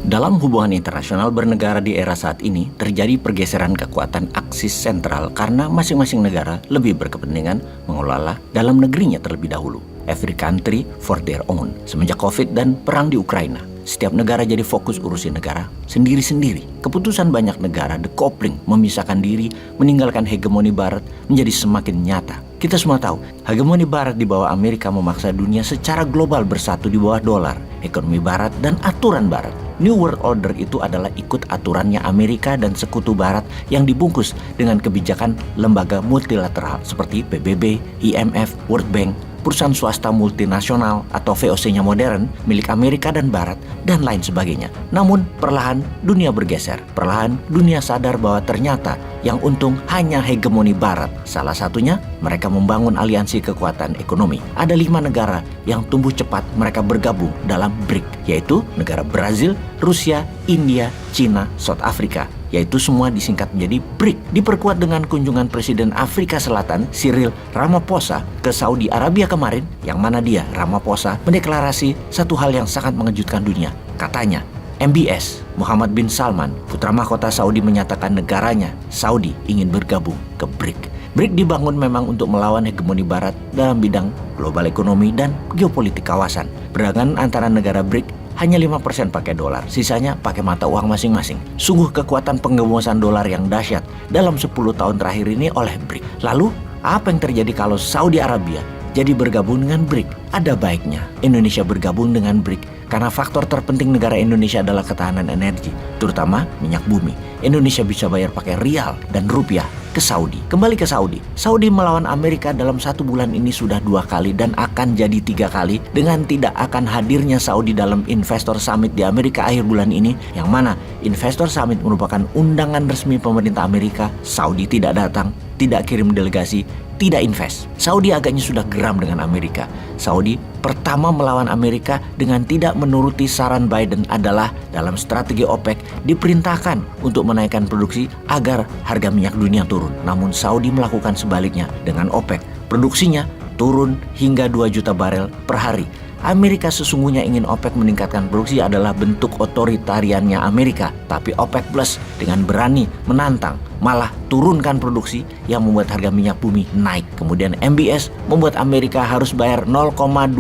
Dalam hubungan internasional bernegara di era saat ini, terjadi pergeseran kekuatan aksis sentral karena masing-masing negara lebih berkepentingan mengelola dalam negerinya terlebih dahulu. Every country for their own. Semenjak COVID dan perang di Ukraina, setiap negara jadi fokus urusin negara sendiri-sendiri. Keputusan banyak negara, decoupling, memisahkan diri, meninggalkan hegemoni Barat menjadi semakin nyata. Kita semua tahu, hegemoni Barat di bawah Amerika memaksa dunia secara global bersatu di bawah dolar, ekonomi Barat, dan aturan Barat. New World Order itu adalah ikut aturannya Amerika dan sekutu Barat yang dibungkus dengan kebijakan lembaga multilateral seperti PBB, IMF, World Bank, perusahaan swasta multinasional atau VOC-nya modern milik Amerika dan Barat, dan lain sebagainya. Namun perlahan dunia bergeser. Perlahan dunia sadar bahwa ternyata yang untung hanya hegemoni Barat. Salah satunya mereka membangun aliansi kekuatan ekonomi. Ada 5 negara yang tumbuh cepat mereka bergabung dalam BRIC, yaitu negara Brazil, Rusia, India, China, South Africa, yaitu semua disingkat menjadi BRIC. Diperkuat dengan kunjungan Presiden Afrika Selatan Cyril Ramaphosa ke Saudi Arabia kemarin, yang mana dia, Ramaphosa, mendeklarasi satu hal yang sangat mengejutkan dunia. Katanya, MBS, Muhammad bin Salman, putra mahkota Saudi, menyatakan negaranya, Saudi, ingin bergabung ke BRIC. BRIC dibangun memang untuk melawan hegemoni Barat dalam bidang global ekonomi dan geopolitik kawasan. Perdagangan antara negara BRIC hanya 5% pakai dolar, sisanya pakai mata uang masing-masing. Sungguh kekuatan penggembosan dolar yang dahsyat dalam 10 tahun terakhir ini oleh BRIC. Lalu, apa yang terjadi kalau Saudi Arabia jadi bergabung dengan BRIC? Ada baiknya Indonesia bergabung dengan BRIC karena faktor terpenting negara Indonesia adalah ketahanan energi, terutama minyak bumi. Indonesia bisa bayar pakai rial dan rupiah ke Saudi. Kembali ke Saudi. Saudi melawan Amerika dalam 1 bulan ini sudah 2 kali dan akan jadi 3 kali dengan tidak akan hadirnya Saudi dalam Investor Summit di Amerika akhir bulan ini, yang mana Investor Summit merupakan undangan resmi pemerintah Amerika. Saudi tidak datang, tidak kirim delegasi, tidak invest. Saudi agaknya sudah geram dengan Amerika. Saudi pertama melawan Amerika dengan tidak menuruti saran Biden adalah dalam strategi OPEC diperintahkan untuk menaikkan produksi agar harga minyak dunia turun. Namun Saudi melakukan sebaliknya dengan OPEC. Produksinya turun hingga 2 juta barel per hari. Amerika sesungguhnya ingin OPEC meningkatkan produksi adalah bentuk otoritariannya Amerika. Tapi OPEC Plus dengan berani menantang, malah turunkan produksi yang membuat harga minyak bumi naik. Kemudian MBS membuat Amerika harus bayar 0,20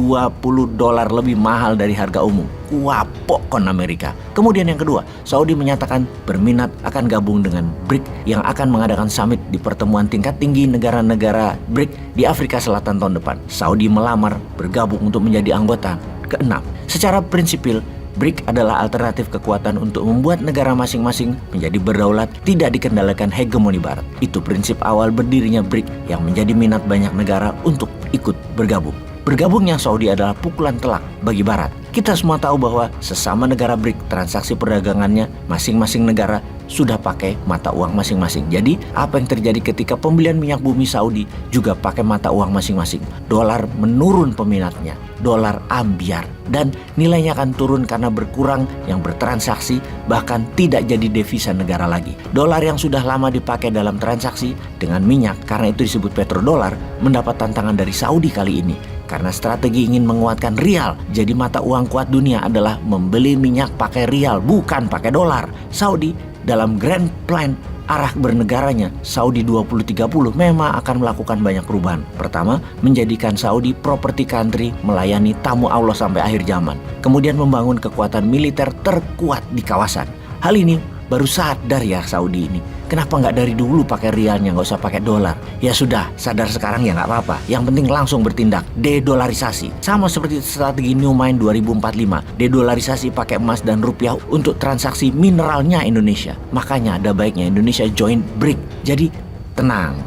dolar lebih mahal dari harga umum. Kuapok kon Amerika. Kemudian yang kedua, Saudi menyatakan berminat akan gabung dengan BRIC yang akan mengadakan summit di pertemuan tingkat tinggi negara-negara BRIC di Afrika Selatan tahun depan. Saudi melamar bergabung untuk menjadi anggota ke-6. Secara prinsipil, BRIC adalah alternatif kekuatan untuk membuat negara masing-masing menjadi berdaulat, tidak dikendalikan hegemoni Barat. Itu prinsip awal berdirinya BRIC yang menjadi minat banyak negara untuk ikut bergabung. Bergabungnya Saudi adalah pukulan telak bagi Barat. Kita semua tahu bahwa sesama negara BRIC transaksi perdagangannya masing-masing negara sudah pakai mata uang masing-masing. Jadi apa yang terjadi ketika pembelian minyak bumi Saudi juga pakai mata uang masing-masing? Dolar menurun peminatnya, dolar ambyar, dan nilainya akan turun karena berkurang yang bertransaksi, bahkan tidak jadi devisa negara lagi. Dolar yang sudah lama dipakai dalam transaksi dengan minyak, karena itu disebut petrodolar, mendapat tantangan dari Saudi kali ini. Karena strategi ingin menguatkan rial, jadi mata uang kuat dunia adalah membeli minyak pakai rial, bukan pakai dolar. Saudi dalam grand plan arah bernegaranya Saudi 2030 memang akan melakukan banyak perubahan. Pertama, menjadikan Saudi property country melayani tamu Allah sampai akhir zaman. Kemudian membangun kekuatan militer terkuat di kawasan. Hal ini baru sadar ya Saudi ini. Kenapa nggak dari dulu pakai rialnya, nggak usah pakai dolar? Ya sudah, sadar sekarang ya nggak apa-apa. Yang penting langsung bertindak, dedolarisasi. Sama seperti strategi New Mind 2045, dedolarisasi pakai emas dan rupiah untuk transaksi mineralnya Indonesia. Makanya ada baiknya Indonesia join BRIC. Jadi tenang.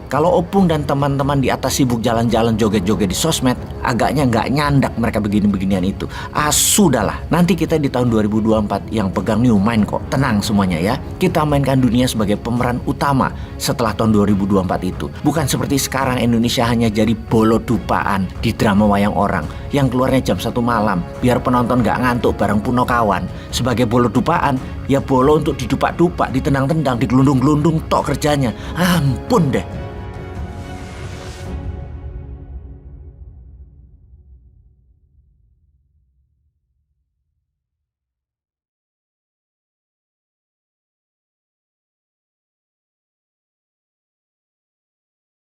Kalau Opung dan teman-teman di atas sibuk jalan-jalan joget-joget di sosmed, agaknya nggak nyandak mereka begini-beginian itu. Sudahlah, nanti kita di tahun 2024 yang pegang New Mind kok. Tenang semuanya ya. Kita mainkan dunia sebagai pemeran utama setelah tahun 2024 itu. Bukan seperti sekarang Indonesia hanya jadi bolo dupaan di drama wayang orang yang keluarnya jam 1 malam biar penonton nggak ngantuk bareng Punokawan. Sebagai bolo dupaan, ya bolo untuk didupak-dupak, ditendang-tendang, digelundung-gelundung tok kerjanya. Ampun deh.